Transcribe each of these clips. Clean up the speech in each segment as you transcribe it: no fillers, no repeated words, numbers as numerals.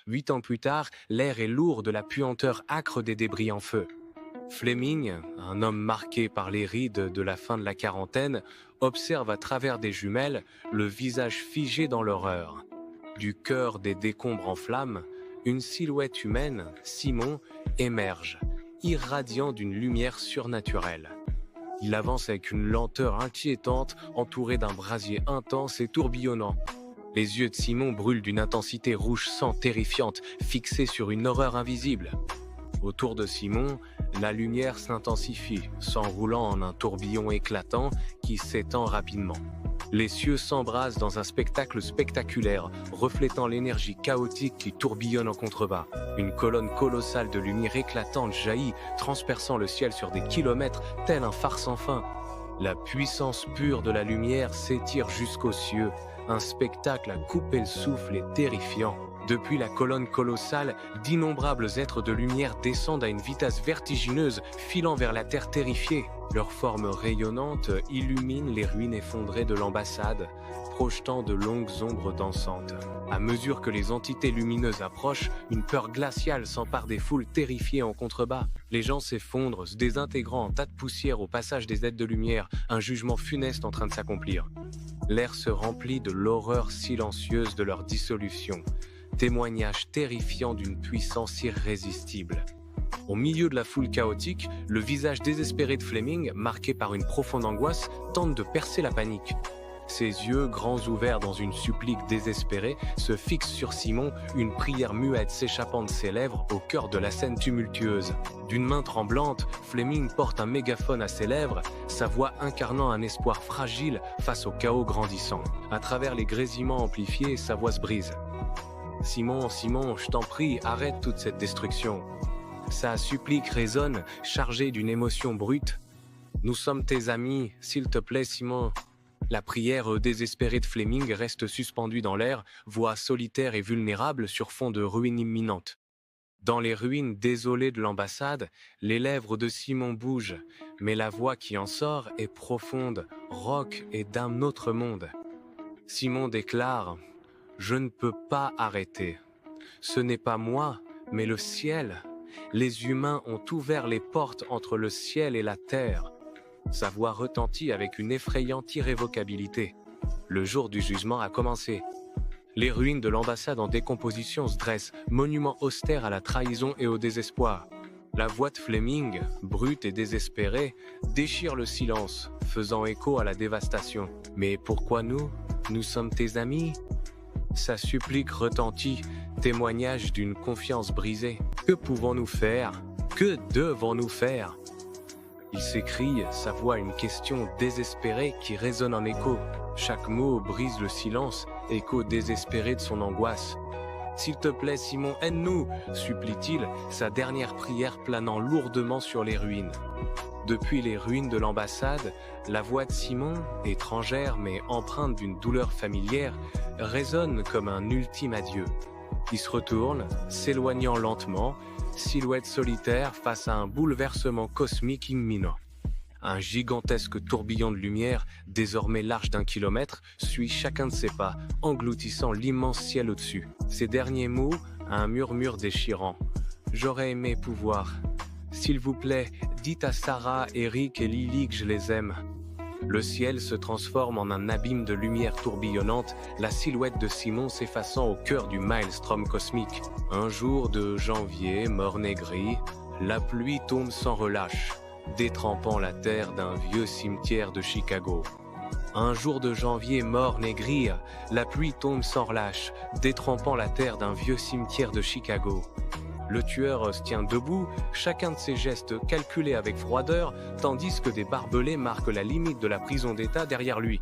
8 ans plus tard, l'air est lourd de la puanteur âcre des débris en feu. Fleming, un homme marqué par les rides de la fin de la quarantaine, observe à travers des jumelles le visage figé dans l'horreur. Du cœur des décombres en flammes, une silhouette humaine, Simon, émerge, irradiant d'une lumière surnaturelle. Il avance avec une lenteur inquiétante, entouré d'un brasier intense et tourbillonnant. Les yeux de Simon brûlent d'une intensité rouge sang terrifiante, fixés sur une horreur invisible. Autour de Simon, la lumière s'intensifie, s'enroulant en un tourbillon éclatant qui s'étend rapidement. Les cieux s'embrasent dans un spectacle spectaculaire, reflétant l'énergie chaotique qui tourbillonne en contrebas. Une colonne colossale de lumière éclatante jaillit, transperçant le ciel sur des kilomètres, tel un phare sans fin. La puissance pure de la lumière s'étire jusqu'aux cieux, un spectacle à couper le souffle et terrifiant. Depuis la colonne colossale, d'innombrables êtres de lumière descendent à une vitesse vertigineuse, filant vers la terre terrifiée. Leur forme rayonnante illumine les ruines effondrées de l'ambassade, projetant de longues ombres dansantes. À mesure que les entités lumineuses approchent, une peur glaciale s'empare des foules terrifiées en contrebas. Les gens s'effondrent, se désintégrant en tas de poussière au passage des êtres de lumière, un jugement funeste en train de s'accomplir. L'air se remplit de l'horreur silencieuse de leur dissolution. Témoignage terrifiant d'une puissance irrésistible. Au milieu de la foule chaotique, le visage désespéré de Fleming, marqué par une profonde angoisse, tente de percer la panique. Ses yeux, grands ouverts dans une supplique désespérée, se fixent sur Simon, une prière muette s'échappant de ses lèvres au cœur de la scène tumultueuse. D'une main tremblante, Fleming porte un mégaphone à ses lèvres, sa voix incarnant un espoir fragile face au chaos grandissant. À travers les grésillements amplifiés, sa voix se brise. « Simon, Simon, je t'en prie, arrête toute cette destruction. » Sa supplique résonne, chargée d'une émotion brute. « Nous sommes tes amis, s'il te plaît, Simon. » La prière désespérée de Fleming reste suspendue dans l'air, voix solitaire et vulnérable sur fond de ruines imminentes. Dans les ruines désolées de l'ambassade, les lèvres de Simon bougent, mais la voix qui en sort est profonde, rauque et d'un autre monde. Simon déclare « Je ne peux pas arrêter. Ce n'est pas moi, mais le ciel. Les humains ont ouvert les portes entre le ciel et la terre. » Sa voix retentit avec une effrayante irrévocabilité. Le jour du jugement a commencé. Les ruines de l'ambassade en décomposition se dressent, monument austère à la trahison et au désespoir. La voix de Fleming, brute et désespérée, déchire le silence, faisant écho à la dévastation. « Mais pourquoi nous? Nous sommes tes amis ?» Sa supplique retentit, témoignage d'une confiance brisée. « Que pouvons-nous faire? Que devons-nous faire ?» Il s'écrie, sa voix une question désespérée qui résonne en écho. Chaque mot brise le silence, écho désespéré de son angoisse. « S'il te plaît, Simon, aide-nous » supplie-t-il, sa dernière prière planant lourdement sur les ruines. Depuis les ruines de l'ambassade, la voix de Simon, étrangère mais empreinte d'une douleur familière, résonne comme un ultime adieu. Il se retourne, s'éloignant lentement, silhouette solitaire face à un bouleversement cosmique imminent. Un gigantesque tourbillon de lumière, désormais large d'1 kilomètre, suit chacun de ses pas, engloutissant l'immense ciel au-dessus. Ses derniers mots, un murmure déchirant. « J'aurais aimé pouvoir. S'il vous plaît, dites à Sarah, Eric et Lily que je les aime. » Le ciel se transforme en un abîme de lumière tourbillonnante, la silhouette de Simon s'effaçant au cœur du maelstrom cosmique. Un jour de janvier, morne et gris, la pluie tombe sans relâche, détrempant la terre d'un vieux cimetière de Chicago. Un jour de janvier morne et gris, la pluie tombe sans relâche, détrempant la terre d'un vieux cimetière de Chicago. Le tueur se tient debout, chacun de ses gestes calculés avec froideur, tandis que des barbelés marquent la limite de la prison d'État derrière lui.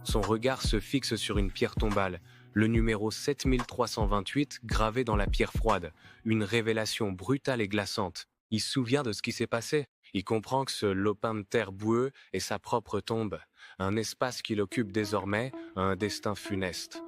Son regard se fixe sur une pierre tombale, le numéro 7328 gravé dans la pierre froide, une révélation brutale et glaçante. Il se souvient de ce qui s'est passé. Il comprend que ce lopin de terre boueux est sa propre tombe, un espace qu'il occupe désormais, un destin funeste.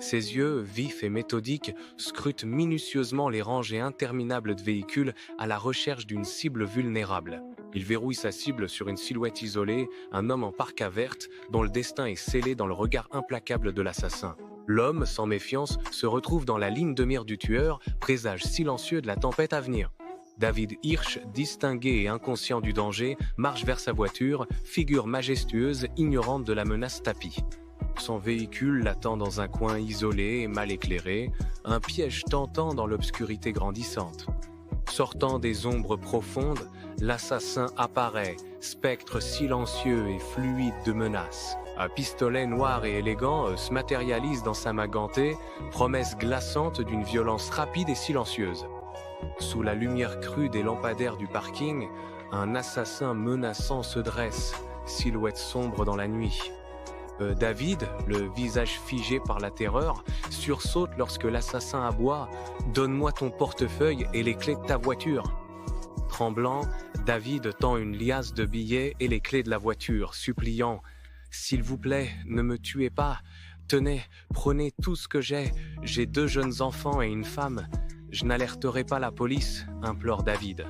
Ses yeux, vifs et méthodiques, scrutent minutieusement les rangées interminables de véhicules à la recherche d'une cible vulnérable. Il verrouille sa cible sur une silhouette isolée, un homme en parka verte, dont le destin est scellé dans le regard implacable de l'assassin. L'homme, sans méfiance, se retrouve dans la ligne de mire du tueur, présage silencieux de la tempête à venir. David Hirsch, distingué et inconscient du danger, marche vers sa voiture, figure majestueuse, ignorante de la menace tapie. Son véhicule l'attend dans un coin isolé et mal éclairé, un piège tentant dans l'obscurité grandissante. Sortant des ombres profondes, l'assassin apparaît, spectre silencieux et fluide de menace. Un pistolet noir et élégant se matérialise dans sa main gantée, promesse glaçante d'une violence rapide et silencieuse. Sous la lumière crue des lampadaires du parking, un assassin menaçant se dresse, silhouette sombre dans la nuit. David, le visage figé par la terreur, sursaute lorsque l'assassin aboie « Donne-moi ton portefeuille et les clés de ta voiture ». Tremblant, David tend une liasse de billets et les clés de la voiture, suppliant « S'il vous plaît, ne me tuez pas. Tenez, prenez tout ce que j'ai 2 jeunes enfants et une femme. Je n'alerterai pas la police », implore David.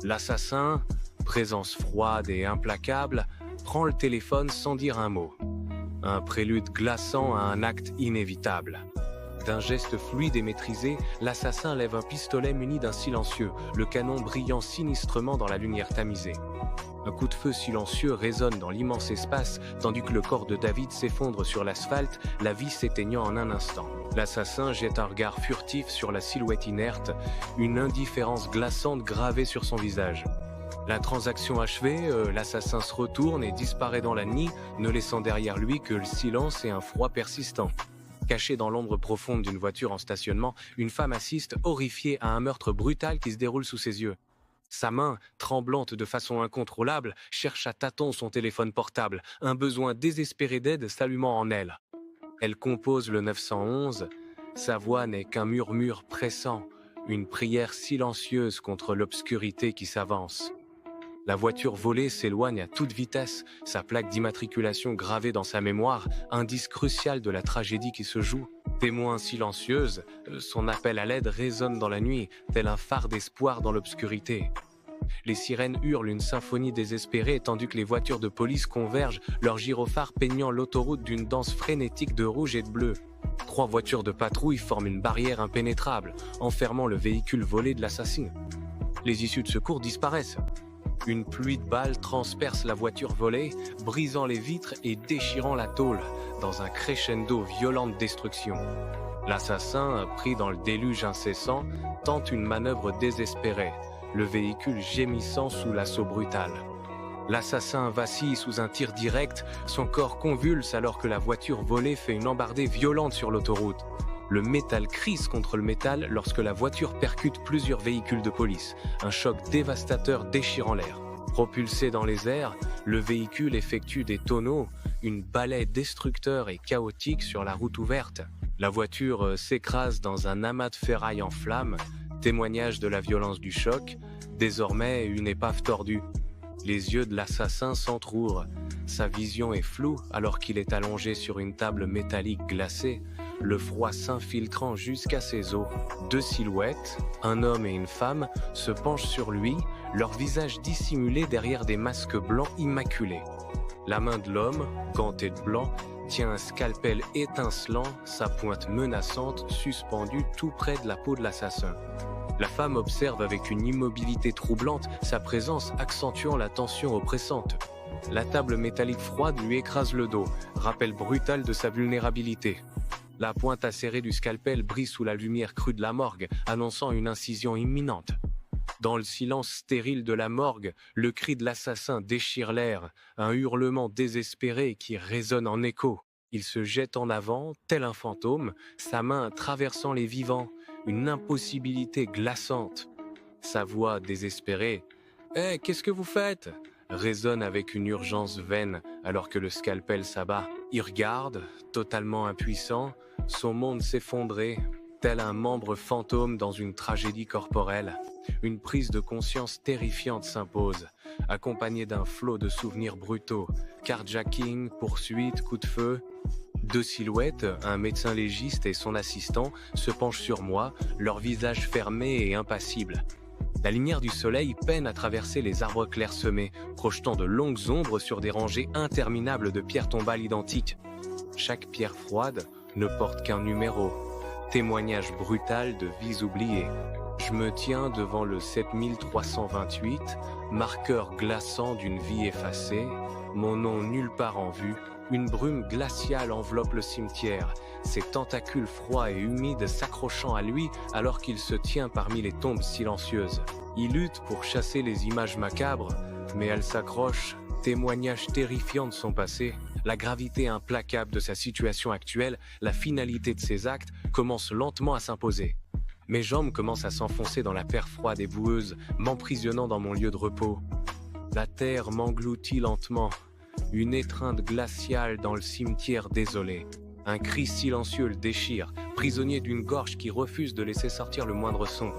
L'assassin, présence froide et implacable, prend le téléphone sans dire un mot. Un prélude glaçant à un acte inévitable. D'un geste fluide et maîtrisé, l'assassin lève un pistolet muni d'un silencieux, le canon brillant sinistrement dans la lumière tamisée. Un coup de feu silencieux résonne dans l'immense espace, tandis que le corps de David s'effondre sur l'asphalte, la vie s'éteignant en un instant. L'assassin jette un regard furtif sur la silhouette inerte, une indifférence glaçante gravée sur son visage. La transaction achevée, l'assassin se retourne et disparaît dans la nuit, ne laissant derrière lui que le silence et un froid persistant. Cachée dans l'ombre profonde d'une voiture en stationnement, une femme assiste, horrifiée, à un meurtre brutal qui se déroule sous ses yeux. Sa main, tremblante de façon incontrôlable, cherche à tâtons son téléphone portable, un besoin désespéré d'aide s'allumant en elle. Elle compose le 911, sa voix n'est qu'un murmure pressant, une prière silencieuse contre l'obscurité qui s'avance. La voiture volée s'éloigne à toute vitesse, sa plaque d'immatriculation gravée dans sa mémoire, indice crucial de la tragédie qui se joue. Témoin silencieuse, son appel à l'aide résonne dans la nuit, tel un phare d'espoir dans l'obscurité. Les sirènes hurlent une symphonie désespérée tandis que les voitures de police convergent, leurs gyrophares peignant l'autoroute d'une danse frénétique de rouge et de bleu. 3 voitures de patrouille forment une barrière impénétrable, enfermant le véhicule volé de l'assassin. Les issues de secours disparaissent. Une pluie de balles transperce la voiture volée, brisant les vitres et déchirant la tôle, dans un crescendo violent de destruction. L'assassin, pris dans le déluge incessant, tente une manœuvre désespérée, le véhicule gémissant sous l'assaut brutal. L'assassin vacille sous un tir direct, son corps convulse alors que la voiture volée fait une embardée violente sur l'autoroute. Le métal crisse contre le métal lorsque la voiture percute plusieurs véhicules de police, un choc dévastateur déchirant l'air. Propulsé dans les airs, le véhicule effectue des tonneaux, une balai destructeur et chaotique sur la route ouverte. La voiture s'écrase dans un amas de ferraille en flammes, témoignage de la violence du choc, désormais une épave tordue. Les yeux de l'assassin s'entrouvent, sa vision est floue alors qu'il est allongé sur une table métallique glacée, le froid s'infiltrant jusqu'à ses os. 2 silhouettes, un homme et une femme, se penchent sur lui, leur visage dissimulé derrière des masques blancs immaculés. La main de l'homme, gantée de blanc, tient un scalpel étincelant, sa pointe menaçante suspendue tout près de la peau de l'assassin. La femme observe avec une immobilité troublante, sa présence accentuant la tension oppressante. La table métallique froide lui écrase le dos, rappel brutal de sa vulnérabilité. La pointe acérée du scalpel brille sous la lumière crue de la morgue, annonçant une incision imminente. Dans le silence stérile de la morgue, le cri de l'assassin déchire l'air, un hurlement désespéré qui résonne en écho. Il se jette en avant, tel un fantôme, sa main traversant les vivants, une impossibilité glaçante. Sa voix désespérée « Hé, qu'est-ce que vous faites ?» résonne avec une urgence vaine alors que le scalpel s'abat. Il regarde, totalement impuissant, son monde s'effondrer, tel un membre fantôme dans une tragédie corporelle. Une prise de conscience terrifiante s'impose, accompagnée d'un flot de souvenirs brutaux, carjacking, poursuite, coup de feu. 2 silhouettes, un médecin légiste et son assistant, se penchent sur moi, leurs visages fermés et impassibles. La lumière du soleil peine à traverser les arbres clairsemés, projetant de longues ombres sur des rangées interminables de pierres tombales identiques. Chaque pierre froide, ne porte qu'un numéro. Témoignage brutal de vies oubliées. Je me tiens devant le 7328, marqueur glaçant d'une vie effacée, mon nom nulle part en vue, une brume glaciale enveloppe le cimetière, ses tentacules froids et humides s'accrochant à lui alors qu'il se tient parmi les tombes silencieuses. Il lutte pour chasser les images macabres, mais elles s'accrochent, témoignage terrifiant de son passé. La gravité implacable de sa situation actuelle, la finalité de ses actes, commence lentement à s'imposer. Mes jambes commencent à s'enfoncer dans la terre froide et boueuse, m'emprisonnant dans mon lieu de repos. La terre m'engloutit lentement, une étreinte glaciale dans le cimetière désolé. Un cri silencieux le déchire, prisonnier d'une gorge qui refuse de laisser sortir le moindre son.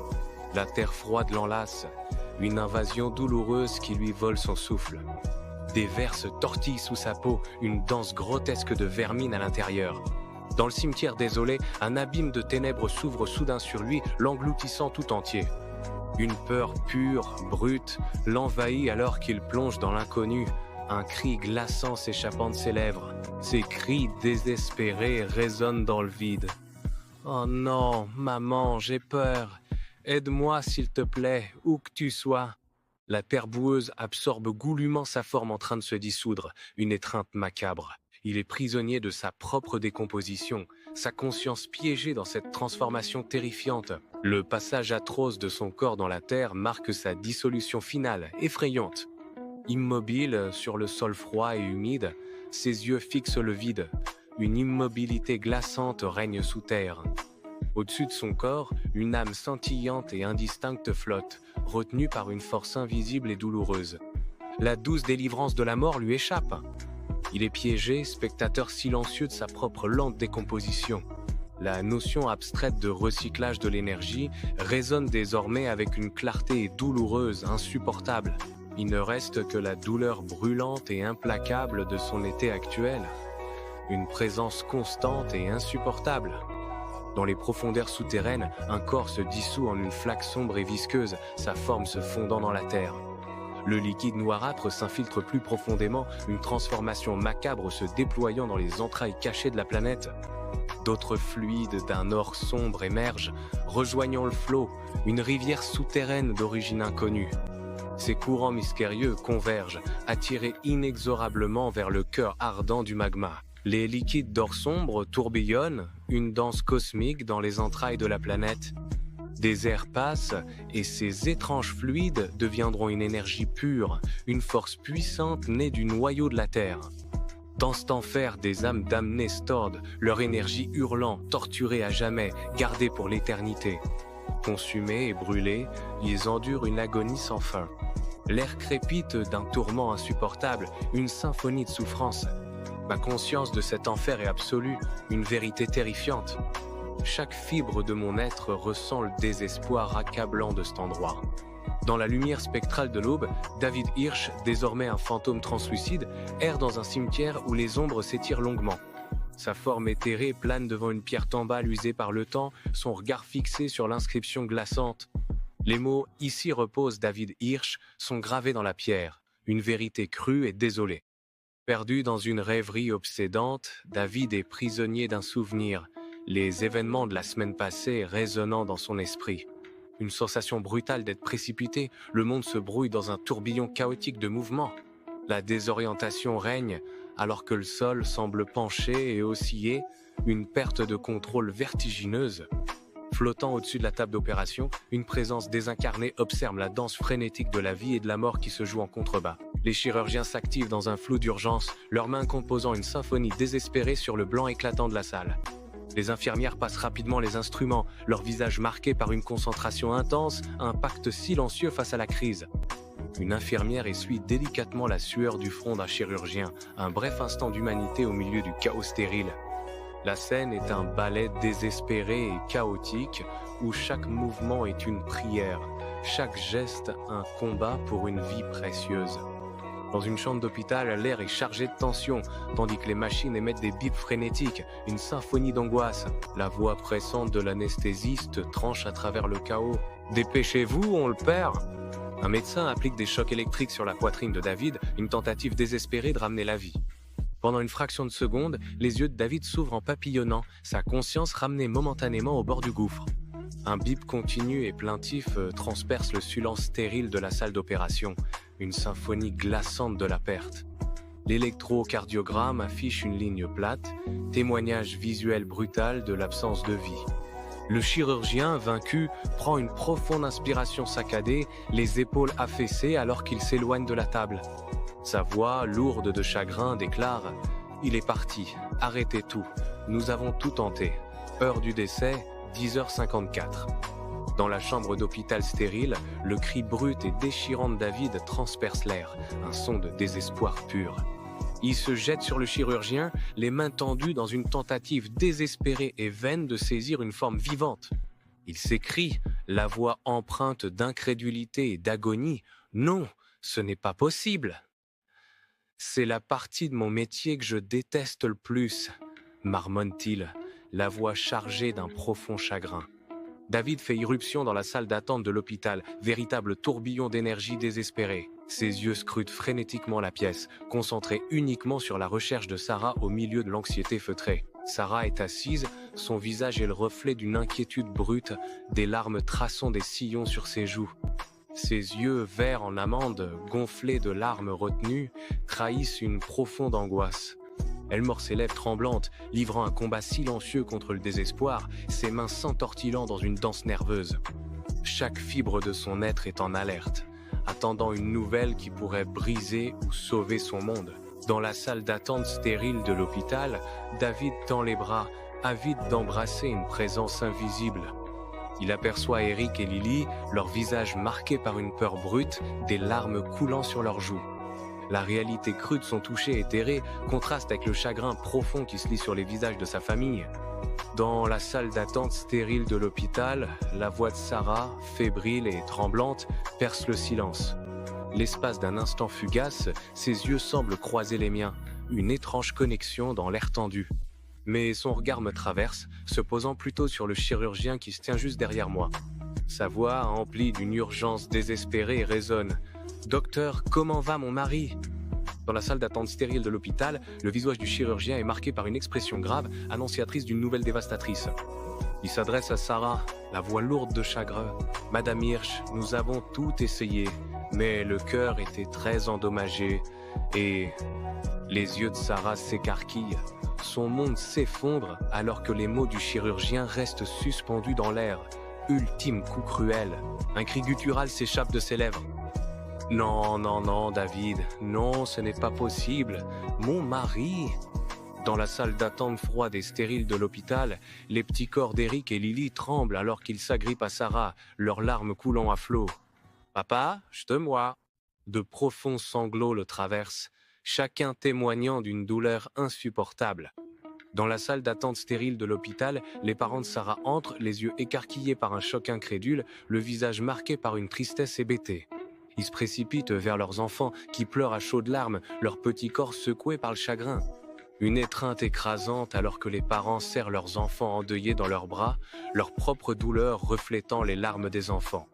La terre froide l'enlace, une invasion douloureuse qui lui vole son souffle. Des vers se tortillent sous sa peau, une danse grotesque de vermine à l'intérieur. Dans le cimetière désolé, un abîme de ténèbres s'ouvre soudain sur lui, l'engloutissant tout entier. Une peur pure, brute, l'envahit alors qu'il plonge dans l'inconnu. Un cri glaçant s'échappant de ses lèvres. Ces cris désespérés résonnent dans le vide. « Oh non, maman, j'ai peur. Aide-moi s'il te plaît, où que tu sois. » La terre boueuse absorbe goulûment sa forme en train de se dissoudre, une étreinte macabre. Il est prisonnier de sa propre décomposition, sa conscience piégée dans cette transformation terrifiante. Le passage atroce de son corps dans la terre marque sa dissolution finale, effrayante. Immobile sur le sol froid et humide, ses yeux fixent le vide. Une immobilité glaçante règne sous terre. Au-dessus de son corps, une âme scintillante et indistincte flotte, retenue par une force invisible et douloureuse. La douce délivrance de la mort lui échappe. Il est piégé, spectateur silencieux de sa propre lente décomposition. La notion abstraite de recyclage de l'énergie résonne désormais avec une clarté douloureuse, insupportable. Il ne reste que la douleur brûlante et implacable de son été actuel. Une présence constante et insupportable. Dans les profondeurs souterraines, un corps se dissout en une flaque sombre et visqueuse, sa forme se fondant dans la terre. Le liquide noirâtre s'infiltre plus profondément, une transformation macabre se déployant dans les entrailles cachées de la planète. D'autres fluides d'un or sombre émergent, rejoignant le flot, une rivière souterraine d'origine inconnue. Ces courants mystérieux convergent, attirés inexorablement vers le cœur ardent du magma. Les liquides d'or sombre tourbillonnent, une danse cosmique dans les entrailles de la planète. Des ères passent et ces étranges fluides deviendront une énergie pure, une force puissante née du noyau de la Terre. Dans cet enfer, des âmes damnées se tordent, leur énergie hurlant, torturée à jamais, gardée pour l'éternité. Consumés et brûlés, ils endurent une agonie sans fin. L'air crépite d'un tourment insupportable, une symphonie de souffrance. Ma conscience de cet enfer est absolue, une vérité terrifiante. Chaque fibre de mon être ressent le désespoir accablant de cet endroit. Dans la lumière spectrale de l'aube, David Hirsch, désormais un fantôme translucide, erre dans un cimetière où les ombres s'étirent longuement. Sa forme éthérée plane devant une pierre tombale usée par le temps, son regard fixé sur l'inscription glaçante. Les mots « Ici repose David Hirsch » sont gravés dans la pierre, une vérité crue et désolée. Perdu dans une rêverie obsédante, David est prisonnier d'un souvenir, les événements de la semaine passée résonnant dans son esprit. Une sensation brutale d'être précipité, le monde se brouille dans un tourbillon chaotique de mouvements. La désorientation règne, alors que le sol semble pencher et osciller, une perte de contrôle vertigineuse. Flottant au-dessus de la table d'opération, une présence désincarnée observe la danse frénétique de la vie et de la mort qui se joue en contrebas. Les chirurgiens s'activent dans un flou d'urgence, leurs mains composant une symphonie désespérée sur le blanc éclatant de la salle. Les infirmières passent rapidement les instruments, leur visage marqué par une concentration intense, un pacte silencieux face à la crise. Une infirmière essuie délicatement la sueur du front d'un chirurgien, un bref instant d'humanité au milieu du chaos stérile. La scène est un ballet désespéré et chaotique où chaque mouvement est une prière, chaque geste un combat pour une vie précieuse. Dans une chambre d'hôpital, l'air est chargé de tension, tandis que les machines émettent des bips frénétiques, une symphonie d'angoisse. La voix pressante de l'anesthésiste tranche à travers le chaos. « Dépêchez-vous, on le perd !» Un médecin applique des chocs électriques sur la poitrine de David, une tentative désespérée de ramener la vie. Pendant une fraction de seconde, les yeux de David s'ouvrent en papillonnant, sa conscience ramenée momentanément au bord du gouffre. Un bip continu et plaintif transperce le silence stérile de la salle d'opération, une symphonie glaçante de la perte. L'électrocardiogramme affiche une ligne plate, témoignage visuel brutal de l'absence de vie. Le chirurgien, vaincu, prend une profonde inspiration saccadée, les épaules affaissées alors qu'il s'éloigne de la table. Sa voix, lourde de chagrin, déclare « Il est parti, arrêtez tout, nous avons tout tenté. Heure du décès, 10h54. » Dans la chambre d'hôpital stérile, le cri brut et déchirant de David transperce l'air, un son de désespoir pur. Il se jette sur le chirurgien, les mains tendues dans une tentative désespérée et vaine de saisir une forme vivante. Il s'écrie, la voix empreinte d'incrédulité et d'agonie « Non, ce n'est pas possible !» « C'est la partie de mon métier que je déteste le plus », marmonne-t-il, la voix chargée d'un profond chagrin. David fait irruption dans la salle d'attente de l'hôpital, véritable tourbillon d'énergie désespérée. Ses yeux scrutent frénétiquement la pièce, concentrés uniquement sur la recherche de Sarah au milieu de l'anxiété feutrée. Sarah est assise, son visage est le reflet d'une inquiétude brute, des larmes traçant des sillons sur ses joues. Ses yeux verts en amande, gonflés de larmes retenues, trahissent une profonde angoisse. Elle mord ses lèvres tremblantes, livrant un combat silencieux contre le désespoir, ses mains s'entortillant dans une danse nerveuse. Chaque fibre de son être est en alerte, attendant une nouvelle qui pourrait briser ou sauver son monde. Dans la salle d'attente stérile de l'hôpital, David tend les bras, avide d'embrasser une présence invisible. Il aperçoit Eric et Lily, leur visage marqué par une peur brute, des larmes coulant sur leurs joues. La réalité crue de son toucher éthéré contraste avec le chagrin profond qui se lit sur les visages de sa famille. Dans la salle d'attente stérile de l'hôpital, la voix de Sarah, fébrile et tremblante, perce le silence. L'espace d'un instant fugace, ses yeux semblent croiser les miens, une étrange connexion dans l'air tendu. Mais son regard me traverse, se posant plutôt sur le chirurgien qui se tient juste derrière moi. Sa voix, emplie d'une urgence désespérée, résonne. « Docteur, comment va mon mari ?» Dans la salle d'attente stérile de l'hôpital, le visage du chirurgien est marqué par une expression grave, annonciatrice d'une nouvelle dévastatrice. Il s'adresse à Sarah, la voix lourde de chagrin. « Madame Hirsch, nous avons tout essayé, mais le cœur était très endommagé et... » Les yeux de Sarah s'écarquillent. Son monde s'effondre alors que les mots du chirurgien restent suspendus dans l'air. Ultime coup cruel. Un cri guttural s'échappe de ses lèvres. « Non, non, non, David, non, ce n'est pas possible. Mon mari !» Dans la salle d'attente froide et stérile de l'hôpital, les petits corps d'Eric et Lily tremblent alors qu'ils s'agrippent à Sarah, leurs larmes coulant à flots. « Papa, je te moi !» De profonds sanglots le traversent, chacun témoignant d'une douleur insupportable. Dans la salle d'attente stérile de l'hôpital, les parents de Sarah entrent, les yeux écarquillés par un choc incrédule, le visage marqué par une tristesse hébétée. Ils se précipitent vers leurs enfants qui pleurent à chaudes larmes, leurs petits corps secoués par le chagrin. Une étreinte écrasante alors que les parents serrent leurs enfants endeuillés dans leurs bras, leur propre douleur reflétant les larmes des enfants.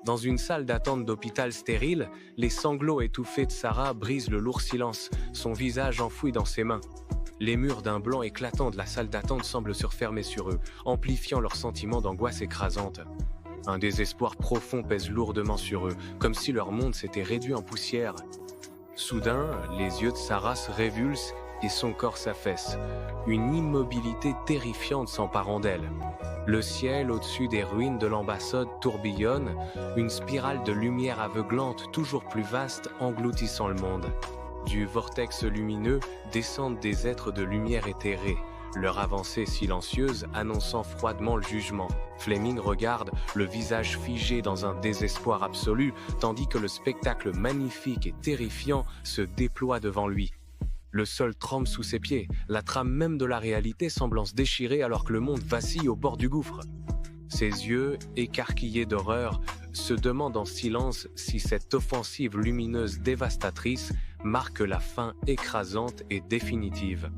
Dans une salle d'attente d'hôpital stérile, les sanglots étouffés de Sarah brisent le lourd silence, son visage enfoui dans ses mains. Les murs d'un blanc éclatant de la salle d'attente semblent se refermer sur eux, amplifiant leur sentiment d'angoisse écrasante. Un désespoir profond pèse lourdement sur eux, comme si leur monde s'était réduit en poussière. Soudain, les yeux de Sarah se révulsent et son corps s'affaisse. Une immobilité terrifiante s'emparant d'elle. Le ciel au-dessus des ruines de l'ambassade tourbillonne, une spirale de lumière aveuglante toujours plus vaste engloutissant le monde. Du vortex lumineux descendent des êtres de lumière éthérée, leur avancée silencieuse annonçant froidement le jugement. Fleming regarde, le visage figé dans un désespoir absolu, tandis que le spectacle magnifique et terrifiant se déploie devant lui. Le sol tremble sous ses pieds, la trame même de la réalité semblant se déchirer alors que le monde vacille au bord du gouffre. Ses yeux, écarquillés d'horreur, se demandent en silence si cette offensive lumineuse dévastatrice marque la fin écrasante et définitive.